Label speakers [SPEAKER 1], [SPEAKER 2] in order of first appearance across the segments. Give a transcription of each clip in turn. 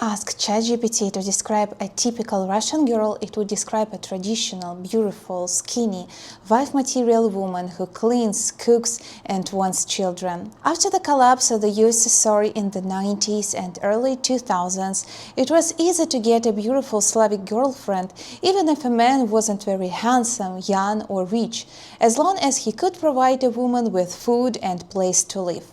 [SPEAKER 1] ask ChatGPT to describe a typical Russian girl, it would describe a traditional, beautiful, skinny, wife material woman who cleans, cooks, and wants children. After the collapse of the USSR in the 90s and early 2000s, it was easy to get a beautiful Slavic girlfriend, even if a man wasn't very handsome, young, or rich, as long as he could provide a woman with food and place to live.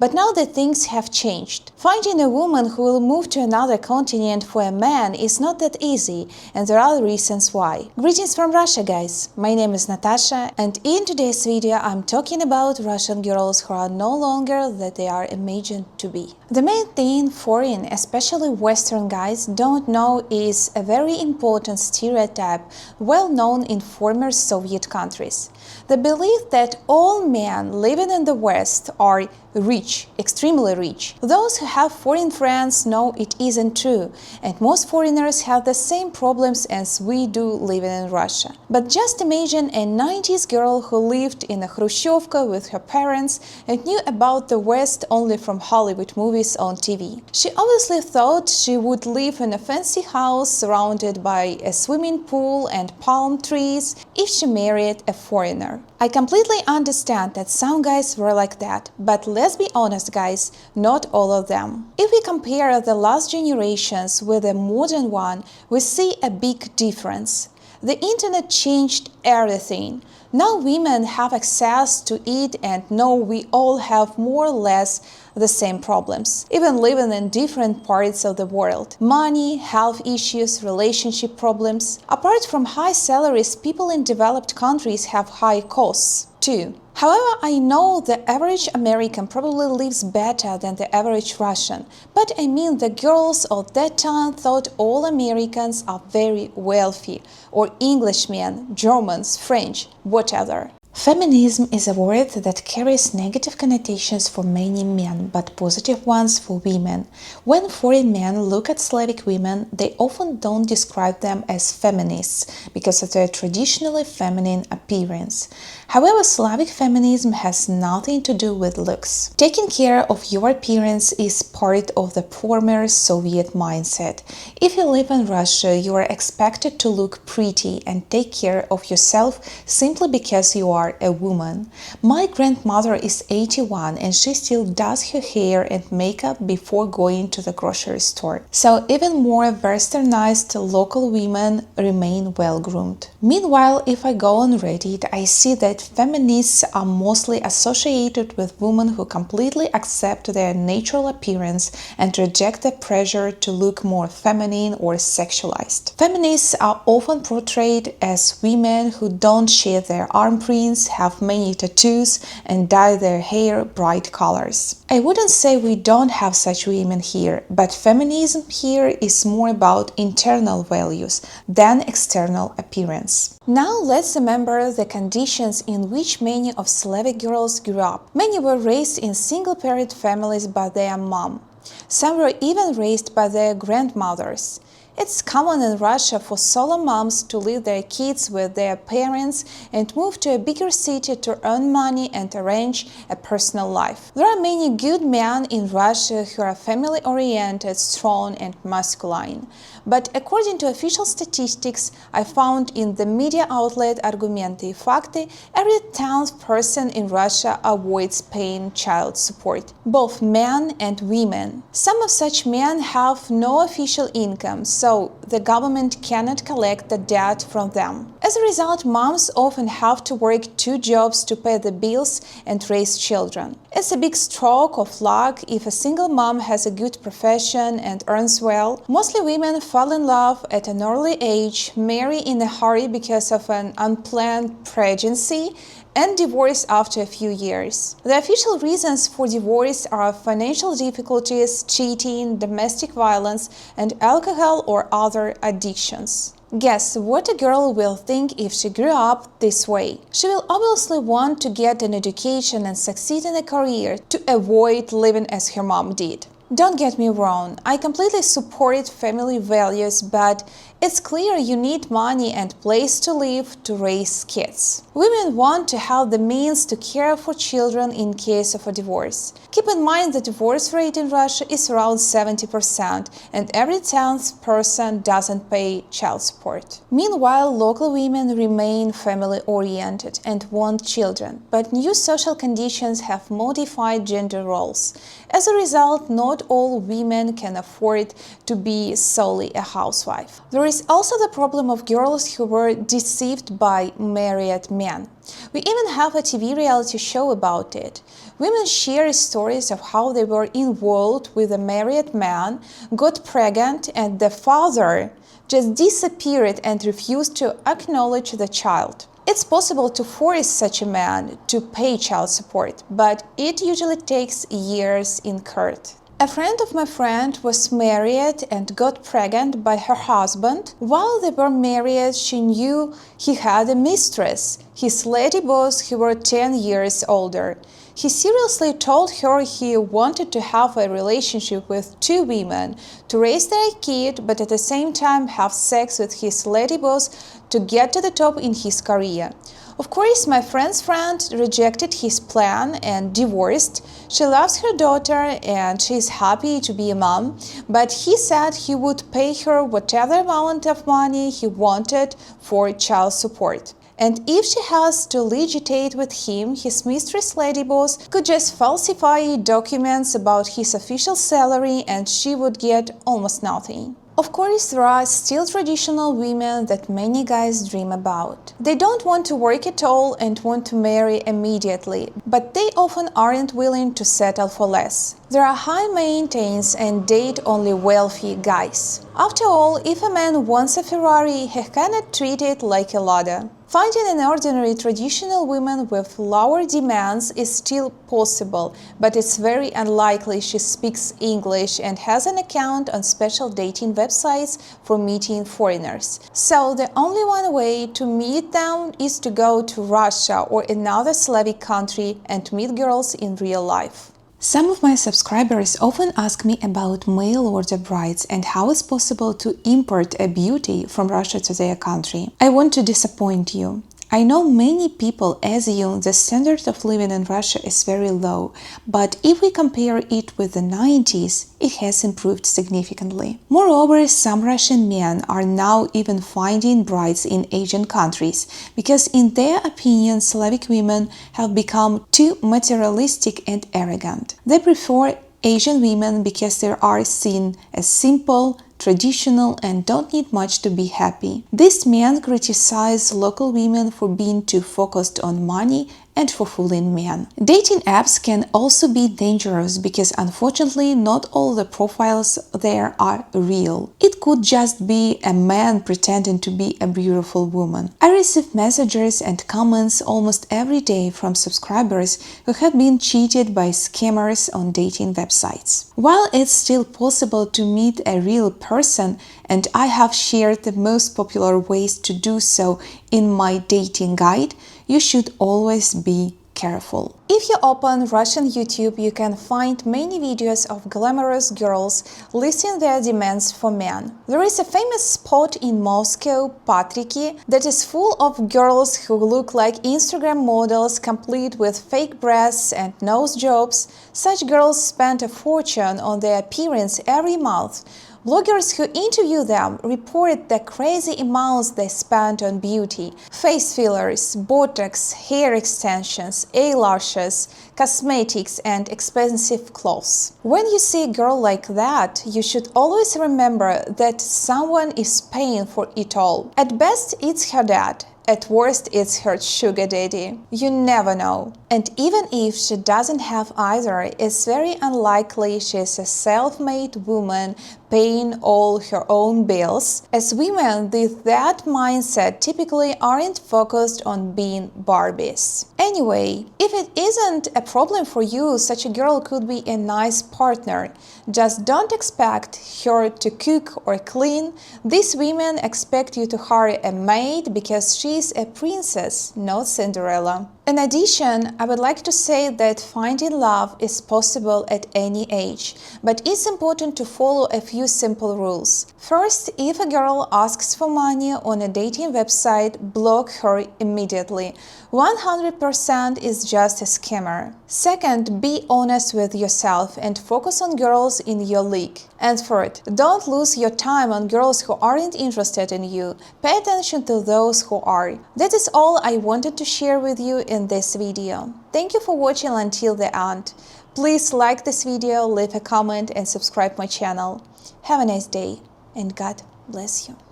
[SPEAKER 1] But now that things have changed. Finding a woman who will move to another continent for a man is not that easy, and there are reasons why. Greetings from Russia, guys! My name is Natasha, and in today's video I'm talking about Russian girls who are no longer that they are imagined to be. The main thing foreign, especially Western guys, don't know is a very important stereotype well known in former Soviet countries. The belief that all men living in the West are rich, extremely rich. Those who have foreign friends know it isn't true, and most foreigners have the same problems as we do living in Russia. But just imagine a 90s girl who lived in a Khrushchevka with her parents and knew about the West only from Hollywood movies on TV. She obviously thought she would live in a fancy house surrounded by a swimming pool and palm trees if she married a foreigner. I completely understand that some guys were like that, but let's be honest, guys, not all of them. If we compare the last generations with the modern one, we see a big difference. The internet changed everything. Now women have access to it, and now we all have more or less the same problems, even living in different parts of the world. Money, health issues, relationship problems. Apart from high salaries, people in developed countries have high costs too. However, I know the average American probably lives better than the average Russian, but I mean the girls of that time thought all Americans are very wealthy, or Englishmen, Germans, French, whatever. Feminism is a word that carries negative connotations for many men, but positive ones for women. When foreign men look at Slavic women, they often don't describe them as feminists because of their traditionally feminine appearance. However, Slavic feminism has nothing to do with looks. Taking care of your appearance is part of the former Soviet mindset. If you live in Russia, you are expected to look pretty and take care of yourself simply because you are a woman. My grandmother is 81 and she still does her hair and makeup before going to the grocery store. So even more westernized local women remain well-groomed. Meanwhile, if I go on Reddit, I see that feminists are mostly associated with women who completely accept their natural appearance and reject the pressure to look more feminine or sexualized. Feminists are often portrayed as women who don't shave their arm prints, have many tattoos, and dye their hair bright colors. I wouldn't say we don't have such women here, but feminism here is more about internal values than external appearance. Now let's remember the conditions in which many of Slavic girls grew up. Many were raised in single-parent families by their mom. Some were even raised by their grandmothers. It's common in Russia for solo moms to leave their kids with their parents and move to a bigger city to earn money and arrange a personal life. There are many good men in Russia who are family-oriented, strong and masculine. But according to official statistics I found in the media outlet Argumenty и Fakty, every 10th person in Russia avoids paying child support, both men and women. Some of such men have no official income, so the government cannot collect the debt from them. As a result, moms often have to work 2 jobs to pay the bills and raise children. It's a big stroke of luck if a single mom has a good profession and earns well. Mostly women fall in love at an early age, marry in a hurry because of an unplanned pregnancy, and divorce after a few years. The official reasons for divorce are financial difficulties, cheating, domestic violence, and alcohol or other addictions. Guess what a girl will think if she grew up this way? She will obviously want to get an education and succeed in a career to avoid living as her mom did. Don't get me wrong, I completely support family values, but It's clear you need money and place to live to raise kids. Women want to have the means to care for children in case of a divorce. Keep in mind the divorce rate in Russia is around 70%, and every 10th person doesn't pay child support. Meanwhile, local women remain family-oriented and want children, but new social conditions have modified gender roles. As a result, not all women can afford to be solely a housewife. There is also the problem of girls who were deceived by married men. We even have a TV reality show about it. Women share stories of how they were involved with a married man, got pregnant, and the father just disappeared and refused to acknowledge the child. It's possible to force such a man to pay child support, but it usually takes years in court. A friend of my friend was married and got pregnant by her husband. While they were married, she knew he had a mistress, his lady boss, who were 10 years older. He seriously told her he wanted to have a relationship with two women, to raise their kid, but at the same time have sex with his lady boss to get to the top in his career. Of course, my friend's friend rejected his plan and divorced. She loves her daughter and she is happy to be a mom, but he said he would pay her whatever amount of money he wanted for child support. And if she has to legislate with him, his mistress lady boss could just falsify documents about his official salary and she would get almost nothing. Of course, there are still traditional women that many guys dream about. They don't want to work at all and want to marry immediately, but they often aren't willing to settle for less. There are high maintenance and date only wealthy guys. After all, if a man wants a Ferrari, he cannot treat it like a Lada. Finding an ordinary traditional woman with lower demands is still possible, but it's very unlikely she speaks English and has an account on special dating websites for meeting foreigners. So the only one way to meet them is to go to Russia or another Slavic country and meet girls in real life. Some of my subscribers often ask me about mail order brides and how it's possible to import a beauty from Russia to their country. I want to disappoint you. I know many people assume the standard of living in Russia is very low, but if we compare it with the 90s, it has improved significantly. Moreover, some Russian men are now even finding brides in Asian countries, because in their opinion, Slavic women have become too materialistic and arrogant. They prefer Asian women because they are seen as simple, traditional, and don't need much to be happy. These men criticize local women for being too focused on money and for fooling men. Dating apps can also be dangerous because unfortunately not all the profiles there are real. It could just be a man pretending to be a beautiful woman. I receive messages and comments almost every day from subscribers who have been cheated by scammers on dating websites. While it's still possible to meet a real person, and I have shared the most popular ways to do so in my dating guide, you should always be careful. If you open Russian YouTube, you can find many videos of glamorous girls listing their demands for men. There is a famous spot in Moscow, Patriki, that is full of girls who look like Instagram models, complete with fake breasts and nose jobs. Such girls spend a fortune on their appearance every month. Bloggers who interview them report the crazy amounts they spend on beauty: face fillers, Botox, hair extensions, eyelashes, cosmetics, and expensive clothes. When you see a girl like that, you should always remember that someone is paying for it all. At best, it's her dad. At worst, it's her sugar daddy. You never know. And even if she doesn't have either, it's very unlikely she's a self-made woman paying all her own bills. As women with that mindset typically aren't focused on being Barbies. Anyway, if it isn't a problem for you, such a girl could be a nice partner. Just don't expect her to cook or clean. These women expect you to hire a maid because she's a princess, not Cinderella. In addition, I would like to say that finding love is possible at any age, but it's important to follow a few simple rules. First, if a girl asks for money on a dating website, block her immediately. 100% is just a scammer. Second, be honest with yourself and focus on girls in your league. And third, don't lose your time on girls who aren't interested in you. Pay attention to those who are. That is all I wanted to share with you in this video. Thank you for watching until the end. Please like this video, leave a comment and subscribe my channel. Have a nice day and God bless you.